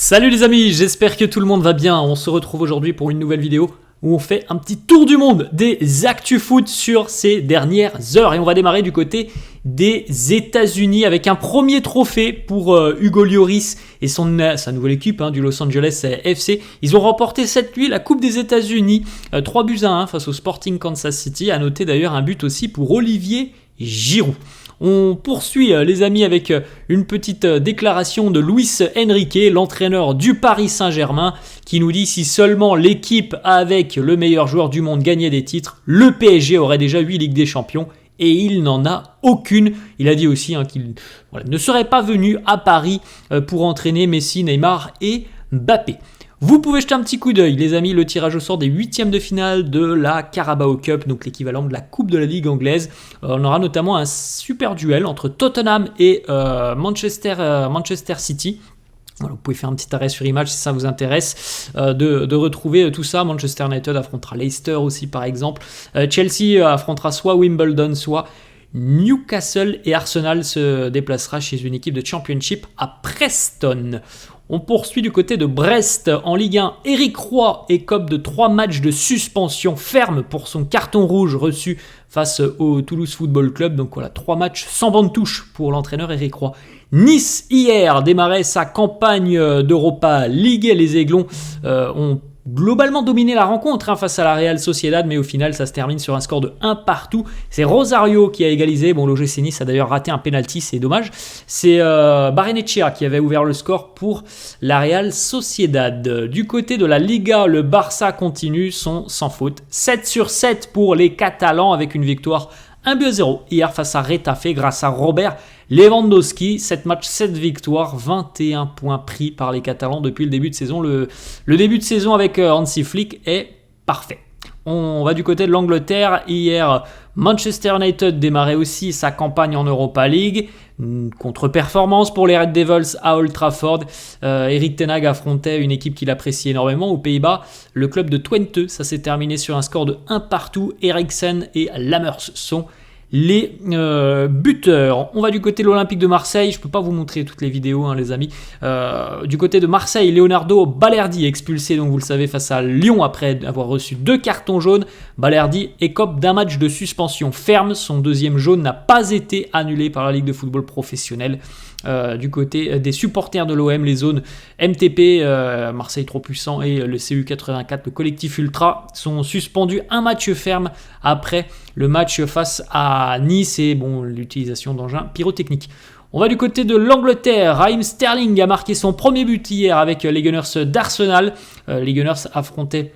Salut les amis, j'espère que tout le monde va bien. On se retrouve aujourd'hui pour une nouvelle vidéo où on fait un petit tour du monde des actus foot sur ces dernières heures. Et on va démarrer du côté des États-Unis avec un premier trophée pour Hugo Lloris et sa nouvelle équipe du Los Angeles FC. Ils ont remporté cette nuit la Coupe des États-Unis 3-1 face au Sporting Kansas City. À noter d'ailleurs un but aussi pour Olivier Giroud. On poursuit les amis avec une petite déclaration de Luis Enrique, l'entraîneur du Paris Saint-Germain, qui nous dit si seulement l'équipe avec le meilleur joueur du monde gagnait des titres, le PSG aurait déjà 8 Ligues des Champions et il n'en a aucune. Il a dit aussi qu'il ne serait pas venu à Paris pour entraîner Messi, Neymar et Mbappé. Vous pouvez jeter un petit coup d'œil, les amis, le tirage au sort des huitièmes de finale de la Carabao Cup, donc l'équivalent de la Coupe de la Ligue anglaise. On aura notamment un super duel entre Tottenham et Manchester City. Voilà, vous pouvez faire un petit arrêt sur image si ça vous intéresse de retrouver tout ça. Manchester United affrontera Leicester aussi par exemple. Chelsea affrontera soit Wimbledon, soit Newcastle, et Arsenal se déplacera chez une équipe de Championship à Preston. On poursuit du côté de Brest en Ligue 1. Éric Roy écope de 3 matchs de suspension ferme pour son carton rouge reçu face au Toulouse Football Club. Donc voilà, 3 matchs sans bande touche pour l'entraîneur Éric Roy. Nice hier démarrait sa campagne d'Europa League. Les Aiglons ont globalement dominé la rencontre face à la Real Sociedad, mais au final ça se termine sur un score de 1-1. C'est Rosario qui a égalisé. Bon, l'OGC Nice a d'ailleurs raté un penalty, c'est dommage. C'est Barrenechea qui avait ouvert le score pour la Real Sociedad. Du côté de la Liga, le Barça continue son sans faute. 7 sur 7 pour les Catalans avec une victoire 1-0 hier face à Retafe grâce à Robert Lewandowski. 7 matchs, 7 victoires, 21 points pris par les Catalans depuis le début de saison. Le début de saison avec Hansi Flick est parfait. On va du côté de l'Angleterre. Hier, Manchester United démarrait aussi sa campagne en Europa League. Une contre-performance pour les Red Devils à Old Trafford. Erik ten Hag affrontait une équipe qu'il apprécie énormément aux Pays-Bas. Le club de Twente, ça s'est terminé sur un score de 1-1. Eriksen et Lammers sont les buteurs. On va du côté de l'Olympique de Marseille. Je ne peux pas vous montrer toutes les vidéos, les amis. Du côté de Marseille, Leonardo Balerdi expulsé, donc vous le savez, face à Lyon après avoir reçu 2 cartons jaunes. Balerdi écope d'un match de suspension ferme. Son deuxième jaune n'a pas été annulé par la Ligue de football professionnel. Du côté des supporters de l'OM, les zones MTP, Marseille trop puissant, et le CU84, le collectif Ultra, sont suspendus un match ferme après le match face à Nice et l'utilisation d'engins pyrotechniques. On va du côté de l'Angleterre. Raheem Sterling a marqué son premier but hier avec les Gunners d'Arsenal. Les Gunners affrontaient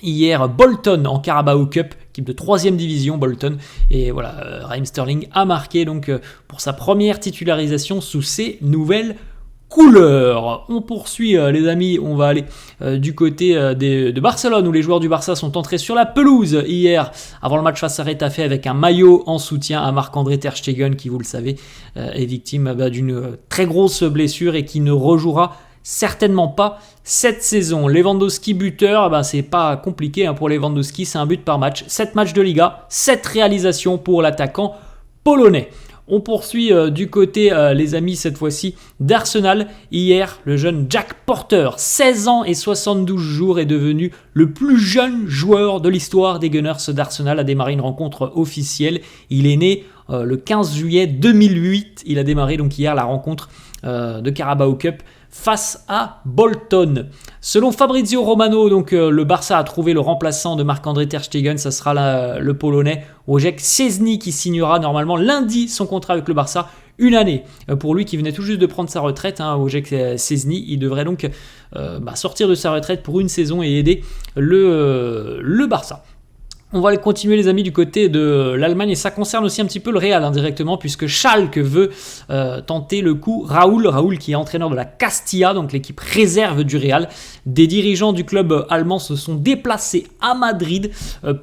hier Bolton en Carabao Cup, équipe de 3e division Bolton, et voilà, Raheem Sterling a marqué donc pour sa première titularisation sous ses nouvelles couleurs. On poursuit les amis, on va aller du côté de Barcelone où les joueurs du Barça sont entrés sur la pelouse hier avant le match face à Retafe avec un maillot en soutien à Marc-André Ter Stegen qui, vous le savez, est victime d'une très grosse blessure et qui ne rejouera certainement pas cette saison. Lewandowski buteur, c'est pas compliqué pour Lewandowski, c'est un but par match. 7 matchs de Liga, 7 réalisations pour l'attaquant polonais. On poursuit du côté, les amis, cette fois-ci, d'Arsenal. Hier, le jeune Jack Porter, 16 ans et 72 jours, est devenu le plus jeune joueur de l'histoire des Gunners d'Arsenal, a démarré une rencontre officielle. Il est né le 15 juillet 2008. Il a démarré donc hier la rencontre de Carabao Cup face à Bolton. Selon Fabrizio Romano, donc le Barça a trouvé le remplaçant de Marc-André Ter Stegen. Ça sera le Polonais Wojciech Szczesny qui signera normalement lundi son contrat avec le Barça. Une année pour lui qui venait tout juste de prendre sa retraite. Wojciech Szczesny, il devrait donc sortir de sa retraite pour une saison et aider le Barça. On va continuer les amis du côté de l'Allemagne et ça concerne aussi un petit peu le Real indirectement puisque Schalke veut tenter le coup. Raoul qui est entraîneur de la Castilla, donc l'équipe réserve du Real. Des dirigeants du club allemand se sont déplacés à Madrid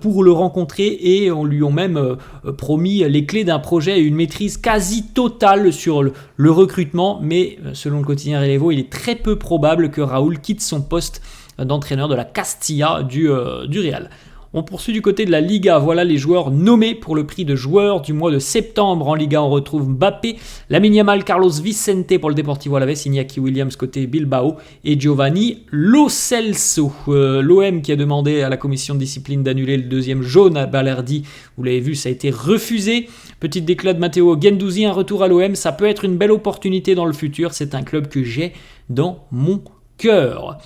pour le rencontrer et on lui ont même promis les clés d'un projet et une maîtrise quasi totale sur le recrutement. Mais selon le quotidien Relevo, il est très peu probable que Raoul quitte son poste d'entraîneur de la Castilla du Real. On poursuit du côté de la Liga. Voilà les joueurs nommés pour le prix de joueur du mois de septembre. En Liga, on retrouve Mbappé, Lamine Yamal, Carlos Vicente pour le Deportivo Alavés, Iñaki Williams côté Bilbao et Giovanni Lo Celso. L'OM qui a demandé à la commission de discipline d'annuler le deuxième jaune à Balerdi. Vous l'avez vu, ça a été refusé. Petite déclat de Matteo Guendouzi, un retour à l'OM. Ça peut être une belle opportunité dans le futur. C'est un club que j'ai dans mon cœur.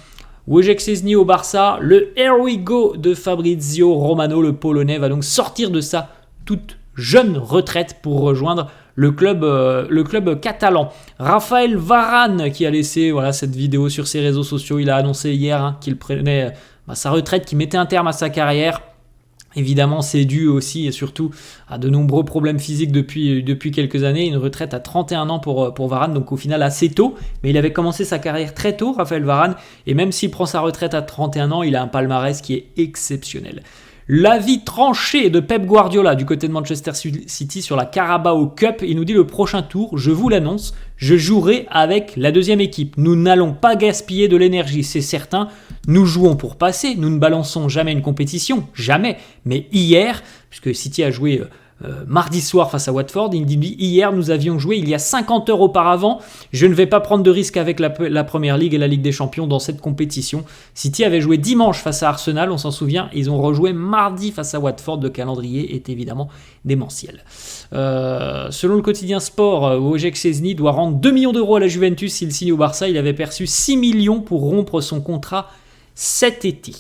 Wojciech Szczęsny au Barça, le Here We Go de Fabrizio Romano, le Polonais, va donc sortir de sa toute jeune retraite pour rejoindre le club catalan. Raphaël Varane qui a laissé cette vidéo sur ses réseaux sociaux, il a annoncé hier qu'il prenait sa retraite, qu'il mettait un terme à sa carrière. Évidemment, c'est dû aussi et surtout à de nombreux problèmes physiques depuis quelques années. Une retraite à 31 ans pour Varane, donc au final assez tôt. Mais il avait commencé sa carrière très tôt, Raphaël Varane. Et même s'il prend sa retraite à 31 ans, il a un palmarès qui est exceptionnel. L'avis tranché de Pep Guardiola du côté de Manchester City sur la Carabao Cup. Il nous dit le prochain tour, je vous l'annonce, je jouerai avec la deuxième équipe. Nous n'allons pas gaspiller de l'énergie, c'est certain. Nous jouons pour passer, nous ne balançons jamais une compétition, jamais. Mais hier, puisque City a joué mardi soir face à Watford, il dit hier nous avions joué il y a 50 heures auparavant, je ne vais pas prendre de risque avec la Première Ligue et la Ligue des Champions dans cette compétition. City avait joué dimanche face à Arsenal, on s'en souvient, ils ont rejoué mardi face à Watford, le calendrier est évidemment démentiel. Selon le quotidien Sport, Wojciech Szczęsny doit rendre 2 millions d'euros à la Juventus s'il signe au Barça, il avait perçu 6 millions pour rompre son contrat cet été.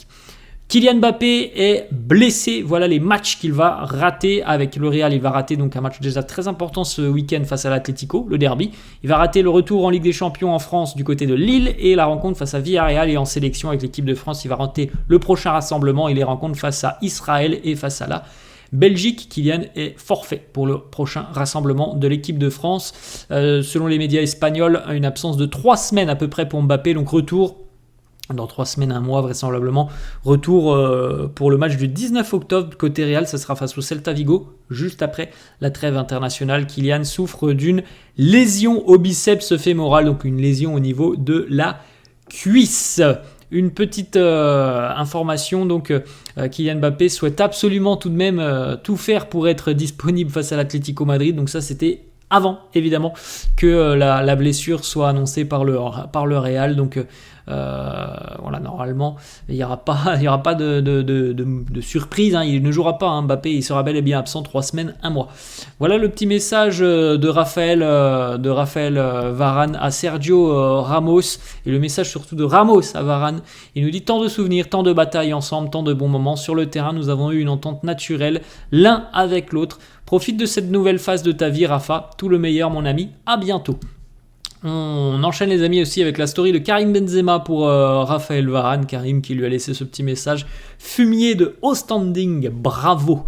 Kylian Mbappé est blessé, voilà les matchs qu'il va rater avec le Real. Il va rater donc un match déjà très important ce week-end face à l'Atlético, le derby. Il va rater le retour en Ligue des Champions en France du côté de Lille et la rencontre face à Villarreal, et en sélection avec l'équipe de France, il va rater le prochain rassemblement et les rencontres face à Israël et face à la Belgique. Kylian est forfait pour le prochain rassemblement de l'équipe de France. Selon les médias espagnols, une absence de 3 semaines à peu près pour Mbappé, donc retour dans 3 semaines, 1 mois vraisemblablement. Retour pour le match du 19 octobre côté Real, ça sera face au Celta Vigo, juste après la trêve internationale. Kylian souffre d'une lésion au biceps fémoral, donc une lésion au niveau de la cuisse. Une petite information, donc Kylian Mbappé souhaite absolument tout de même tout faire pour être disponible face à l'Atlético Madrid, donc ça c'était avant évidemment que la blessure soit annoncée par le Real, donc normalement il n'y aura pas de surprise, hein. Il ne jouera pas, hein, Mbappé, il sera bel et bien absent 3 semaines, 1 mois. Voilà le petit message de Raphaël Varane à Sergio Ramos, et le message surtout de Ramos à Varane. Il nous dit tant de souvenirs, tant de batailles ensemble, tant de bons moments sur le terrain, nous avons eu une entente naturelle l'un avec l'autre. Profite de cette nouvelle phase de ta vie, Rafa, tout le meilleur mon ami, à bientôt. On enchaîne les amis aussi avec la story de Karim Benzema pour Raphaël Varane. Karim qui lui a laissé ce petit message fumier de outstanding, bravo.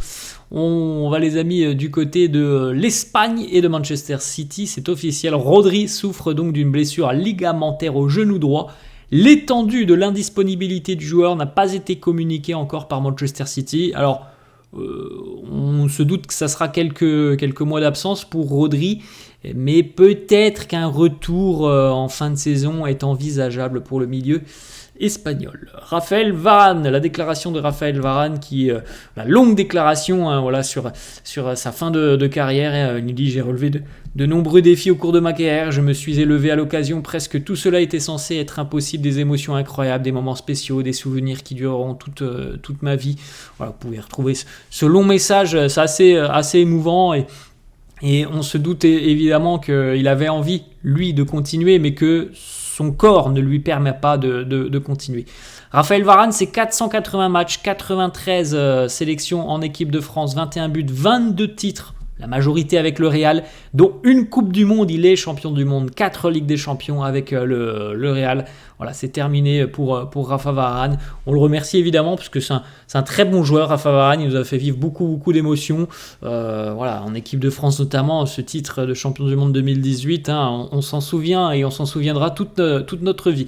On va les amis du côté de l'Espagne et de Manchester City, c'est officiel, Rodri souffre donc d'une blessure ligamentaire au genou droit. L'étendue de l'indisponibilité du joueur n'a pas été communiquée encore par Manchester City. Alors on se doute que ça sera quelques mois d'absence pour Rodri, mais peut-être qu'un retour en fin de saison est envisageable pour le milieu espagnol. Raphaël Varane, la déclaration de Raphaël Varane la longue déclaration sur sa fin de carrière, il nous dit: j'ai relevé de nombreux défis au cours de ma carrière, je me suis élevé à l'occasion, presque tout cela était censé être impossible, des émotions incroyables, des moments spéciaux, des souvenirs qui dureront toute ma vie. Voilà, vous pouvez retrouver ce long message, c'est assez émouvant, et on se doute évidemment qu'il avait envie, lui, de continuer, mais que son corps ne lui permet pas de continuer. Raphaël Varane, c'est 480 matchs, 93 sélections en équipe de France, 21 buts, 22 titres, la majorité avec le Real, dont une Coupe du Monde, il est champion du monde, 4 Ligues des Champions avec le Real. Voilà, c'est terminé pour Rafa Varane. On le remercie évidemment parce que c'est un très bon joueur, Rafa Varane. Il nous a fait vivre beaucoup d'émotions. En équipe de France notamment, ce titre de champion du monde 2018, hein, on s'en souvient et on s'en souviendra toute notre vie.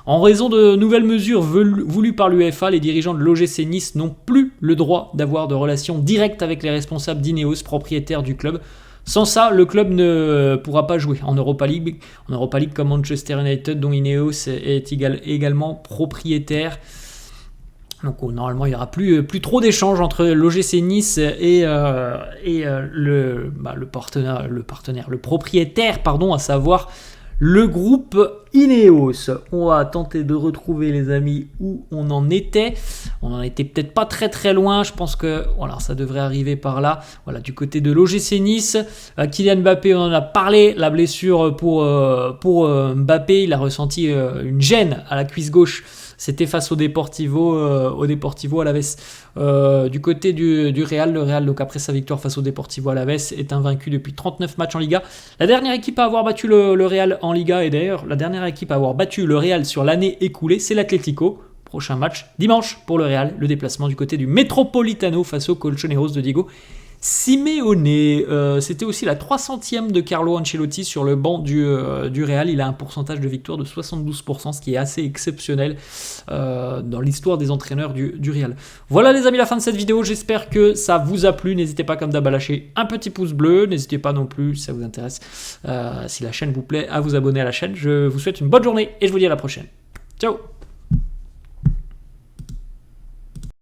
En raison de nouvelles mesures voulues par l'UEFA, les dirigeants de l'OGC Nice n'ont plus le droit d'avoir de relations directes avec les responsables d'Ineos, propriétaires du club. Sans ça, le club ne pourra pas jouer en Europa League comme Manchester United, dont Ineos est également propriétaire. Donc normalement il n'y aura plus trop d'échanges entre l'OGC Nice et le propriétaire, pardon, à savoir le groupe Ineos. On va tenter de retrouver, les amis, où on en était. On en était peut-être pas très loin. Je pense que voilà, ça devrait arriver par là. Voilà, du côté de l'OGC Nice. Kylian Mbappé, on en a parlé. La blessure pour Mbappé, il a ressenti une gêne à la cuisse gauche. C'était face au Deportivo Alavés. Du côté du Real, le Real, donc après sa victoire face au Deportivo Alavés, est invaincu depuis 39 matchs en Liga. La dernière équipe à avoir battu le Real en Liga, et d'ailleurs la dernière équipe à avoir battu le Real sur l'année écoulée, c'est l'Atlético. Prochain match dimanche pour le Real, le déplacement du côté du Metropolitano face aux Colchoneros de Diego Simeone. C'était aussi la 300e de Carlo Ancelotti sur le banc du Real. Il a un pourcentage de victoire de 72%, ce qui est assez exceptionnel dans l'histoire des entraîneurs du Real. Voilà les amis, la fin de cette vidéo. J'espère que ça vous a plu. N'hésitez pas comme d'hab à lâcher un petit pouce bleu. N'hésitez pas non plus, si ça vous intéresse, si la chaîne vous plaît, à vous abonner à la chaîne. Je vous souhaite une bonne journée et je vous dis à la prochaine. Ciao.